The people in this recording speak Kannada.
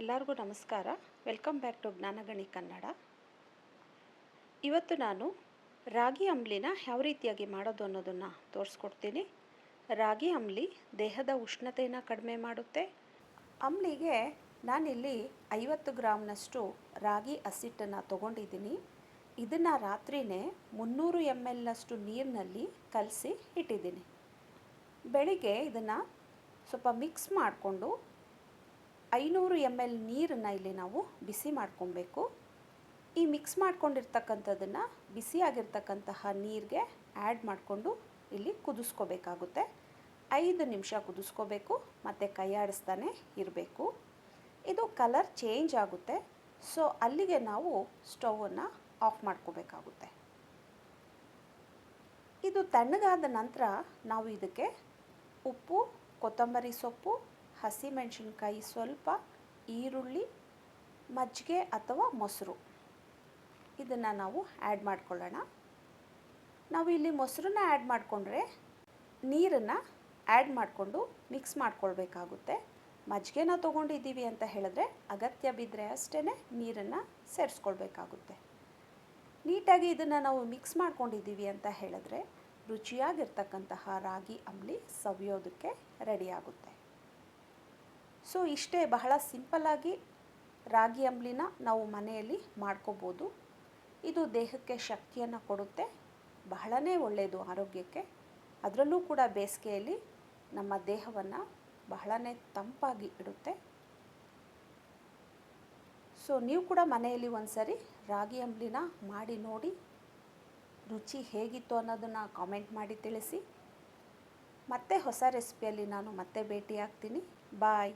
ಎಲ್ಲರಿಗೂ ನಮಸ್ಕಾರ. Welcome back to Jnanagani Kannada. ಇವತ್ತು ನಾನು ರಾಗಿ ಅಂಬ್ಲಿನ ಯಾವ ರೀತಿಯಾಗಿ ಮಾಡೋದು ಅನ್ನೋದನ್ನು ತೋರಿಸ್ಕೊಡ್ತೀನಿ. ರಾಗಿ ಅಂಬ್ಲಿ ದೇಹದ ಉಷ್ಣತೆಯನ್ನು ಕಡಿಮೆ ಮಾಡುತ್ತೆ. ಅಂಬ್ಲಿಗೆ ನಾನಿಲ್ಲಿ 50 ಗ್ರಾಮ್ನಷ್ಟು ರಾಗಿ ಹಸಿಟ್ಟನ್ನು ತೊಗೊಂಡಿದ್ದೀನಿ. ಇದನ್ನು ರಾತ್ರಿಯೇ 300 mlನಷ್ಟು ನೀರಿನಲ್ಲಿ ಕಲಸಿ ಇಟ್ಟಿದ್ದೀನಿ. ಬೆಳಿಗ್ಗೆ ಇದನ್ನು ಸ್ವಲ್ಪ ಮಿಕ್ಸ್ ಮಾಡಿಕೊಂಡು 500 ml ನೀರನ್ನು ಇಲ್ಲಿ ನಾವು ಬಿಸಿ ಮಾಡ್ಕೊಬೇಕು. ಈ ಮಿಕ್ಸ್ ಮಾಡ್ಕೊಂಡಿರ್ತಕ್ಕಂಥದ್ದನ್ನು ಬಿಸಿಯಾಗಿರ್ತಕ್ಕಂತಹ ನೀರಿಗೆ ಆ್ಯಡ್ ಮಾಡಿಕೊಂಡು ಇಲ್ಲಿ ಕುದಿಸ್ಕೋಬೇಕಾಗುತ್ತೆ. 5 ನಿಮಿಷ ಕುದಿಸ್ಕೋಬೇಕು ಮತ್ತು ಕೈಯಾಡಿಸ್ತಾನೆ ಇರಬೇಕು. ಇದು ಕಲರ್ ಚೇಂಜ್ ಆಗುತ್ತೆ. ಸೊ ಅಲ್ಲಿಗೆ ನಾವು ಸ್ಟವನ್ನು ಆಫ್ ಮಾಡ್ಕೋಬೇಕಾಗುತ್ತೆ. ಇದು ತಣ್ಣಗಾದ ನಂತರ ನಾವು ಇದಕ್ಕೆ ಉಪ್ಪು, ಕೊತ್ತಂಬರಿ ಸೊಪ್ಪು, ಹಸಿಮೆಣಸಿನ್ಕಾಯಿ ಸ್ವಲ್ಪ, ಈರುಳ್ಳಿ, ಮಜ್ಜಿಗೆ ಅಥವಾ ಮೊಸರು ಇದನ್ನು ನಾವು ಆ್ಯಡ್ ಮಾಡ್ಕೊಳ್ಳೋಣ. ನಾವು ಇಲ್ಲಿ ಮೊಸರನ್ನ ಆ್ಯಡ್ ಮಾಡಿಕೊಂಡ್ರೆ ನೀರನ್ನು ಆ್ಯಡ್ ಮಾಡಿಕೊಂಡು ಮಿಕ್ಸ್ ಮಾಡ್ಕೊಳ್ಬೇಕಾಗುತ್ತೆ. ಮಜ್ಜಿಗೆನ ತೊಗೊಂಡಿದ್ದೀವಿ ಅಂತ ಹೇಳಿದ್ರೆ ಅಗತ್ಯ ಬಿದ್ದರೆ ಅಷ್ಟೇ ನೀರನ್ನು ಸೇರಿಸ್ಕೊಳ್ಬೇಕಾಗುತ್ತೆ. ನೀಟಾಗಿ ಇದನ್ನು ನಾವು ಮಿಕ್ಸ್ ಮಾಡ್ಕೊಂಡಿದ್ದೀವಿ ಅಂತ ಹೇಳಿದ್ರೆ ರುಚಿಯಾಗಿರ್ತಕ್ಕಂತಹ ರಾಗಿ ಅಂಬ್ಲಿ ಸವಿಯೋದಕ್ಕೆ ರೆಡಿಯಾಗುತ್ತೆ. ಸೊ ಇಷ್ಟೇ, ಬಹಳ ಸಿಂಪಲ್ಲಾಗಿ ರಾಗಿ ಅಂಬ್ಲಿನ ನಾವು ಮನೆಯಲ್ಲಿ ಮಾಡ್ಕೋಬೋದು. ಇದು ದೇಹಕ್ಕೆ ಶಕ್ತಿಯನ್ನು ಕೊಡುತ್ತೆ, ಬಹಳನೇ ಒಳ್ಳೆಯದು ಆರೋಗ್ಯಕ್ಕೆ. ಅದರಲ್ಲೂ ಕೂಡ ಬೇಸಿಗೆಯಲ್ಲಿ ನಮ್ಮ ದೇಹವನ್ನು ಬಹಳನೇ ತಂಪಾಗಿ ಇಡುತ್ತೆ. ಸೊ ನೀವು ಕೂಡ ಮನೆಯಲ್ಲಿ ಒಂದು ರಾಗಿ ಅಂಬ್ಲಿನ ಮಾಡಿ ನೋಡಿ, ರುಚಿ ಹೇಗಿತ್ತು ಅನ್ನೋದನ್ನು ಕಾಮೆಂಟ್ ಮಾಡಿ ತಿಳಿಸಿ. ಮತ್ತೆ ಹೊಸ ರೆಸಿಪಿಯಲ್ಲಿ ನಾನು ಮತ್ತೆ ಭೇಟಿಯಾಗ್ತೀನಿ. ಬಾಯ್.